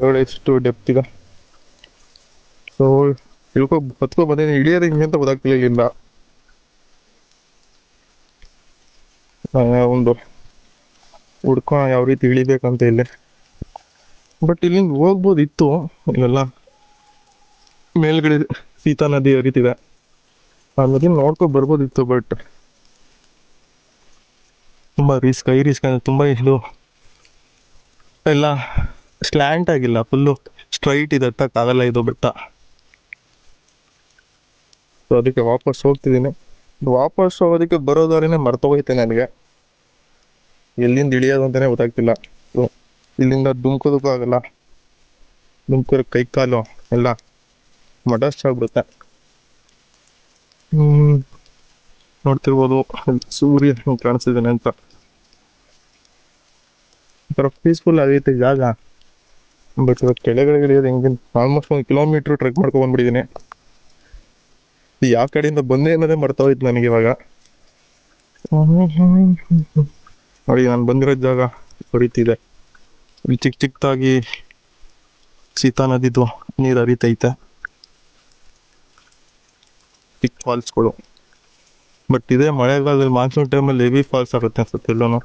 ಒಳ್ಳೆ ಎಷ್ಟು ಡೆಪ್ತ್ ಇದೆ. ಸೊ ಹತ್ಕೊ ಬಂದೇನೆ, ಇಳಿಯೋದು ಹಿಂಗೆ ಅಂತ ಗೊತ್ತಾಗ್ತಿಲ್ಲ ಇಲ್ಲಿಂದ. ಒಂದು ಹುಡ್ಕೋಣ ಯಾವ ರೀತಿ ಇಳಿಬೇಕಂತ ಇಲ್ಲಿ. ಬಟ್ ಇಲ್ಲಿಂದ ಹೋಗ್ಬೋದಿತ್ತು. ಇಲ್ಲೆಲ್ಲ ಮೇಲ್ಗಡೆ ಸೀತಾ ನದಿ ಹರಿತಿದೆ, ಆ ನದಿ ನೋಡ್ಕೊ ಬರ್ಬೋದಿತ್ತು. ಬಟ್ ತುಂಬ ರಿಸ್ಕ್, ಹೈ ರಿಸ್ಕ್ ಅಂದರೆ ತುಂಬ. ಇದು ಎಲ್ಲ ಸ್ಲ್ಯಾಂಟ್ ಆಗಿಲ್ಲ, ಫುಲ್ಲು ಸ್ಟ್ರೈಟ್ ಇದೆ, ಹತ್ತಕ್ಕಾಗಲ್ಲ ಇದು ಬೆಟ್ಟ. ಸೊ ಅದಕ್ಕೆ ವಾಪಸ್ ಹೋಗ್ತಿದ್ದೀನಿ. ವಾಪಸ್ ಹೋಗೋದಕ್ಕೆ ಬರೋದಾರಿನೇ ಮರ್ತೋಗೈತೆ ನನಗೆ, ಎಲ್ಲಿಂದ ಇಳಿಯೋದು ಅಂತಲೇ ಗೊತ್ತಾಗ್ತಿಲ್ಲ. ಸೊ ಇಲ್ಲಿಂದ ಧುಮ್ಕೋದಕ್ಕೂ ಆಗಲ್ಲ, ಧುಮ್ಕೋರ ಕೈ ಕಾಲು ಎಲ್ಲ ಮಡಸ್ಟಾಗ್ಬಿಡುತ್ತೆ. ನೋಡ್ತಿರ್ಬೋದು ಸೂರ್ಯ ಹಿಂಗೆ ಕಾಣಿಸ್ತಿದ್ದಾನೆ ಅಂತ. ಒಂಥರ ಪೀಸ್ಫುಲ್ ಆಗೈತೆ ಜಾಗ. ಬಟ್ ಇವಾಗ ಕೆಳಗಡೆ ಇಳಿಯೋದು ಹೆಂಗೆ, ಆಲ್ಮೋಸ್ಟ್ 1 ಕಿಲೋಮೀಟ್ರ್ ಟ್ರೆಕ್ ಮಾಡ್ಕೊಂಡು ಬಂದ್ಬಿಟ್ಟಿದ್ದೀನಿ. ಯಾವ ಕಡೆಯಿಂದ ಬಂದೆ ಅನ್ನೋದೇ ಮರ್ತೋಯ್ತು ನನಗೆ ಇವಾಗ. ನೋಡಿ ನಾನು ಬಂದಿರೋ ಜಾಗ ಹರಿತಿದೆ, ಇಲ್ಲಿ ಚಿಕ್ಕ ಚಿಕ್ಕದಾಗಿ ಸೀತಾ ನದಿದು ನೀರು ಹರಿತೈತೆ, ಚಿಕ್ಕ ಫಾಲ್ಸ್ಗಳು. ಬಟ್ ಇದೇ ಮಳೆಗಾಲದಲ್ಲಿ ಮಾನ್ಸೂನ್ ಟೈಮಲ್ಲಿ ಹೆವಿ ಫಾಲ್ಸ್ ಆಗುತ್ತೆ ಅನ್ಸುತ್ತೆ ಎಲ್ಲೂ.